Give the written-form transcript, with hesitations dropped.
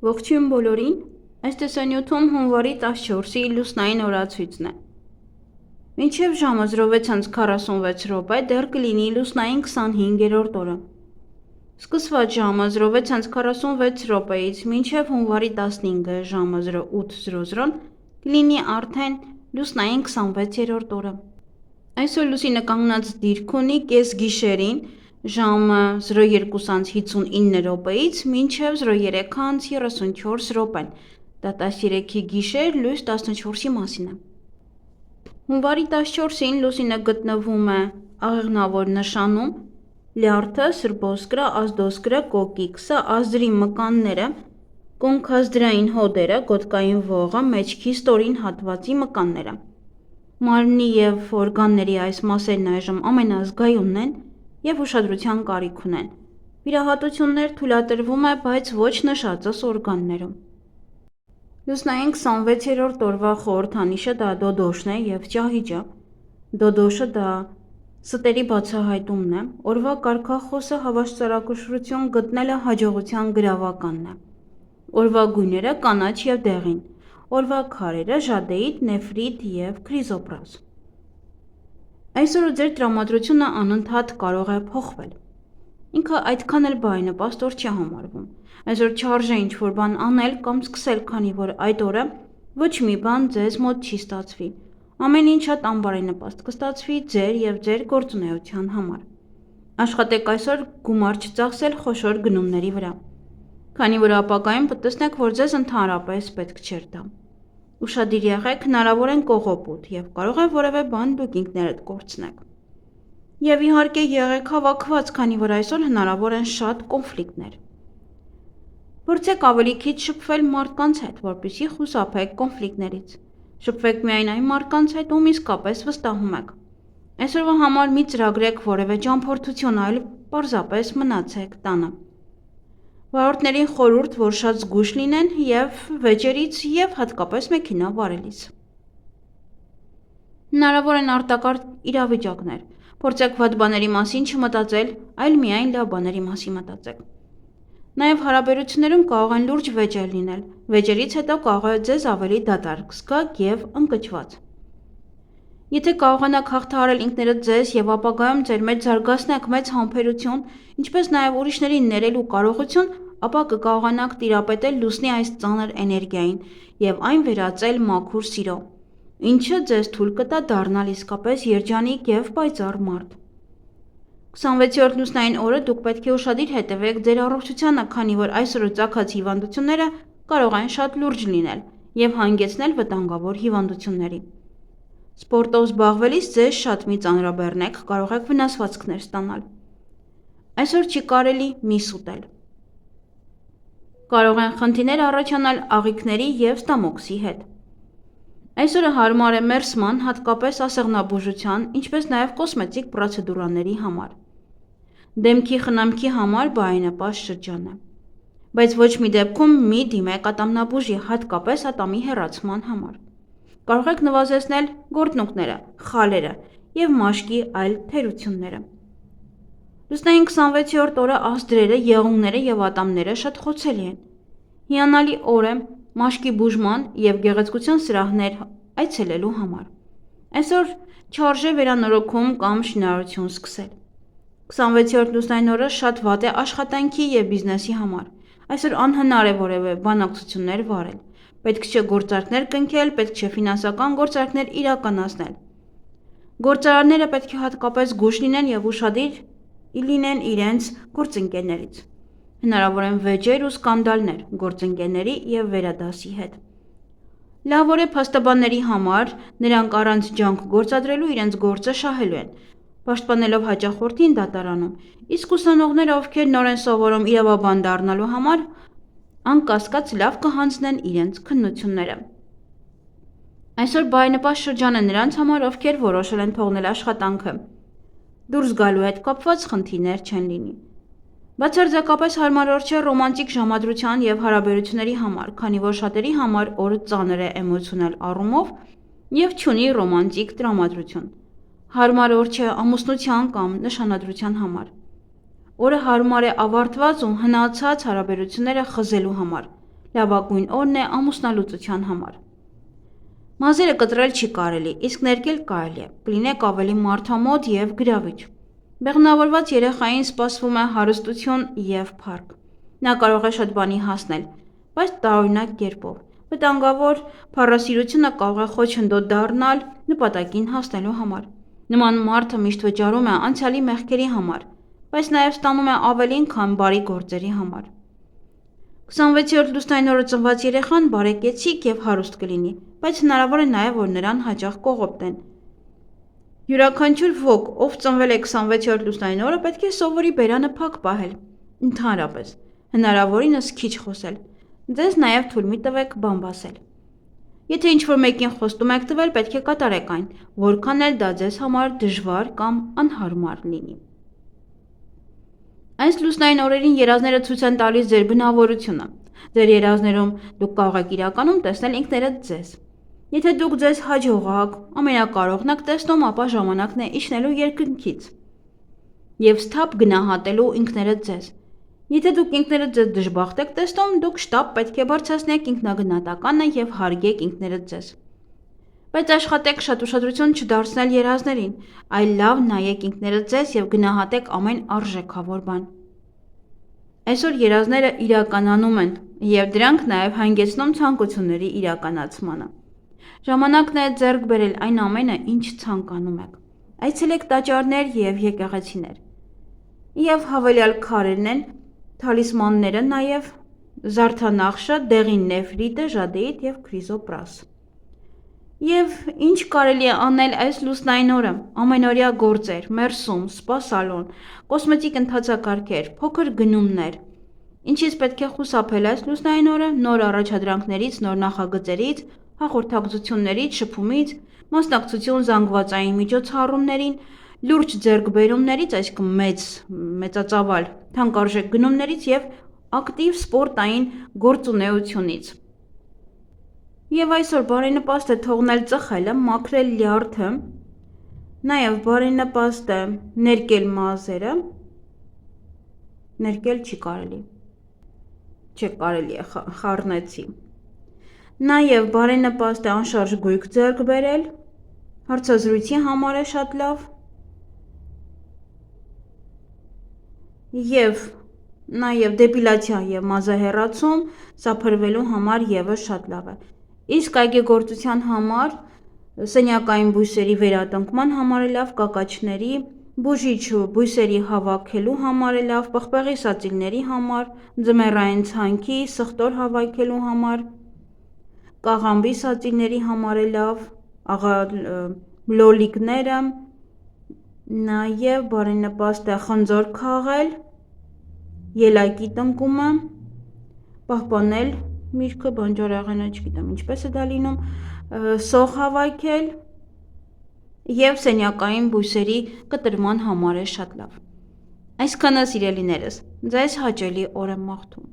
Ողջույն բոլորին, այս տեսանյութում հունվարի 14-ի լուսնային օրացույցն է։ Մինչև ժամը 06:46 դեռ կլինի լուսնային 25-րդ օրը։ Սկսված ժամը 06:46-ից մինչև հունվարի 15-ը ժամը 08:00 կլինի արդեն լուսնային 26-րդ օրը։ Այսօր լուսինը կանգնած դիրք ունի կեսգիշերին ժամը 02:59-ից մինչև 03:34 դատասիրեքի գիշեր լույս 14-ի մասին է։ Հունվարի 14-ին լուսինը գտնվում է աղեղնավոր նշանում, լյարդը, սրբոսկրը, ազդոսկրը, կոկիկսը, ազդրի մկանները, կոնքազդրային հոդերը, գոտկային ողը, մեջքի ստորին հատվածի մկանները։ Մարմնի և օրգանների այս մասերն այժմ ամենազգայունն են և ուշադրության կարիք ունեն։ Վիրահատություններ թույլատրվում է, բայց ոչ նշածս օրգաններում։ Լուսնային 26-րդ օրվա խորհրդանիշը դա դոդոշն է և ճահիճը։ Դոդոշը դա ստերի բացահայտումն է, օրվա կարգախոսը հավասարակշռություն գտնելը հաջողության գրավականն է։ Օրվա գույները կանաչ և դեղին, օրվա քարերը ժադեիտ, նեֆրիտ և քրիզոպրաս։ Այսօր ձեր տրամադրությունը անընդհատ կարող է փոխվել։ Ինքը այդքան էլ բարենպաստ օր չի համարվում։ Այսօր չարժե ինչ-որ բան անել կամ սկսել, քանի որ այդ օրը ոչ մի բան ձեզ մոտ չի ստացվի։ Ամեն ինչ շատ անբարենպաստ կստացվի ձեր և ձեր գործունեության համար։ Աշխատեք այսօր գումար չծախսել խոշոր գնումների վրա, քանի որ ապագայում կտեսնեք, որ ձեզ ընդհանրապես պետք չէր դա։ Ուշադիր եղեք, հնարավոր են կողոպուտ և կարող է որևէ բան դուք ինքներդ կորցնեք։ Եվ իհարկե եղեք հավաքված, քանի որ այսօր հնարավոր են շատ կոնֆլիկտներ։ Փորձեք ավելի քիչ շփվել մարդկանց հետ, որպեսզի խուսափեք կոնֆլիկտներից։ Շփվեք միայն այն մարդկանց հետ, ում իսկապես վստահում եք։ Այսօրվա համար մի ծրագրեք որևէ ճամփորդություն, այլ պարզապես մնացեք տանը։ Վարորդներին խորհուրդ, որ շատ զգույշ լինեն և վեճերից և հատկապես մեքենա վարելիս։ Հնարավոր են արտակարգ իրավիճակներ։ Փորձեք վատ բաների մասին չմտածել, այլ միայն լավ բաների մասին մտածեք։ Նաև հարաբերություններում կարող են լուրջ վեճեր լինել։ Վեճերից հետո կարող է ձեզ ավելի դատարկ զգաք և ընկճված։ Եթե կարողանաք հաղթահարել ինքներդ ձեզ և ապագայում ձեր մեջ զարգացնեք մեծ համբերություն, ինչպես նաև ուրիշներին ներելու կարողություն, ապա կկարողանաք տիրապետել լուսնի այս ծանր էներգիային և այն վերածել մաքուր սիրո, ինչը ձեզ թույլ կտա դառնալ իսկապես երջանիկ և պայծառ մարդ։ 26-րդ լուսնային օրը դուք պետք է ուշադիր հետևեք ձեր առողջությանը, քանի որ այսօրը ծագած հիվանդությունները կարող են շատ լուրջ լինել և հանգեցնել վտանգավոր հիվանդությունների։ Սպորտով զբաղվելիս ձեզ շատ մի ծանրաբեռնեք, կարող եք վնասվածքներ ստանալ։ Այսօր չի կարելի միս ուտել։ Կարող են խնդիրներ առաջանալ աղիքների և ստամոքսի հետ։ Այսօրը հարմար է մերսման, հատկապես ասեղնաբուժության, ինչպես նաև կոսմետիկ պրոցեդուրաների համար։ Դեմքի խնամքի համար բարենպաստ շրջան է։ Բայց ոչ մի դեպքում մի դիմեք ատամնաբուժի, հատկապես ատամի հեռացման համար։ Կարող եք նվազեցնել գորտնուկները, խալերը և մաշկի այլ թերությունները։ Լուսնային 26-րդ օրը ազդրերը, եղունգները և ատամները շատ խոցելի են։ Հիանալի օր է մաշկի բուժման և գեղեցկության սրահներ այցելելու համար։ Այսօր չարժե վերանորոգում կամ շինարարություն սկսել։ 26-րդ լուսնային օրը շատ վատ է աշխատանքի և բիզնեսի համար։ Այսօր անհնար է որևէ բանակցություններ վարել։ Պետք չէ գործարքներ կնքել, պետք չէ ֆինանսական գործարքներ իրականացնել։ Գործարարները պետք է հատկապես զգույշ լինեն և ուշադիր լինեն իրենց գործընկերներից։ Հնարավոր են վեճեր ու սկանդալներ գործընկերների և վերադասի հետ։ Լավ օր է փաստաբանների համար, նրանք առանց ջանք գործադրելու իրենց գործը շահելու են, պաշտպանելով հաճախորդին դատարանում, իսկ ուսանողները, ովքեր նոր են սովորում իրավաբան դառնալու համար, անկասկած լավ կհանձնեն իրենց քննությունները։ Այսօր բարենպաստ շրջան է նրանց համար, ովքեր որոշել են թողնել աշխատանքը։ Դուրս գալու հետ կապված խնդիրներ չեն լինի։ Բացարձակապես հարմար օր չէ ռոմանտիկ ժամադրության և հարաբերությունների համար, քանի որ շատերի համար օրը ծանր է էմոցիոնալ առումով և չունի ռոմանտիկ տրամադրություն։ Հարմար օր չէ ամուսնության կամ նշանադրության համար։ Օրը հարմար է ավարտված ու հնացած հարաբերությունները խզելու համար, լավագույն օրն է ամուսնալուծության համար։ Մազերը կտրել չի կարելի, իսկ ներկել կարելի է, կլինեք ավելի մարդամոտ և գրավիչ։ Բեղմնավորված երեխային սպասվում է հարստություն և փառք։ Նա կարող է շատ բանի հասնել, բայց տարօրինակ կերպով։ Վտանգավոր փառասիրությունը կարող է խոչընդոտ դառնալ նպատակին հասնելու համար։ Նման մարդը միշտ վճարում է անցյալի մեղքերի համար, բայց նաև ստանում է ավելին, քան բարի գործերի համար։ 26-րդ լուսնային օրը ծնված երեխան բարեկեցիկ և հարուստ կլինի, բայց հնարավոր է նաև, որ նրան հաճախ կողոպտեն։ Յուրաքանչյուր ոք, ով ծնվել է 26-րդ լուսնային օրը, պետք է սովորի բերանը փակ պահել, ընդհանրապես, հնարավորինս քիչ խոսել։ Ձեզ նաև թույլ մի տվեք բամբ ասել։ Եթե ինչ-որ մեկին խոստում եք տվել, պետք է կատարեք այն, որքան էլ դա ձեզ համար դժվար կամ անհարմար լինի։ Այս լուսնային օրերին երազները ցույց են տալիս ձեր բնավորությունը։ Ձեր երազներում դուք կարող եք իրականում տեսնել ինքներդ ձեզ։ Եթե դուք ձեզ հաջողակ, ամենակարողն եք տեսնում, ապա ժամանակն է իջնելու երկնքից և սթափ գնահատելու ինքներդ ձեզ։ Եթե դուք ինքներդ ձեզ դժբախտ եք տեսնում, դուք շտապ պետք է բարձրացնեք ինքնագնահատականը և հարգեք ինքներդ ձեզ։ Բայց աշխատեք շատ ուշադրություն չդարձնել երազներին, այլ լավ նայեք ինքներդ ձեզ և գնահատեք ամեն արժեքավոր բան։ Այսօր երազները իրականանում են, և դրանք նաև հանգեցնում ցանկությունների իրականացմանը։ Ժամանակն է ձեռք բերել այն ամենը, ինչ ցանկանում եք։ Այցելեք տաճարներ և եկեղեցիներ։ Եվ հավելյալ քարերն են, թալիսմանները նաև զարդանախշը, դեղին նեֆրիտը, ժադեիդ և քրիզոպրաս։ Եվ ինչ կարելի է անել այս լուսնային օրը, ամենօրյա գործեր, մերսում, սպա սալոն, կոսմետիկ ընթացակարգեր, փոքր գնումներ։ Ինչից պետք է խուսափել այս լուսնային օրը, նոր առաջադրանքներից, նոր նախագծերից, հաղորդակցություններից, շփումից, մասնակցություն զանգվածային միջոցառումներին, լուրջ ձեռքբերումներից, այսինքն մեծածավալ թանկարժեք գնումներից և ակտիվ սպորտային գործունեությունից։ Եվ այսօր բարենպաստ է թողնել ծխելը, մաքրել լյարդը, նաև բարենպաստ է ներկել մազերը, ներկել չի կարելի, չէ կարելի է, խառնեցի, նաև բարենպաստ է անշարժ գույք ձեռք բերել, հարցազրույցի համար է շատ լավ, և նաև դեպիլացիա և մազահեռացում սափրվելու համար ևս շատ լավ է։ Իսկ այգեգործության համար, սենյակային բույսերի վերատնկման համար է լավ, կակաչների, բուժիչ բույսերի հավաքելու համար է լավ, պղպեղի սածիլների համար, ձմեռային ցանքի, սխտոր հավաքելու համար, կաղամբի սածիլների համար է լավ, լոլիկները, նաև բարենպաստ է խնձոր քաղել, ելակի տնկումը, պահպանել միրգը, բանջարեղենը, չգիտեմ ինչպես է դա լինում, սող հավաքել և սենյակային բույսերի կտրման համար է շատ լավ։ Այսքանը սիրելիներս, ձեզ հաճելի օր եմ մաղթում։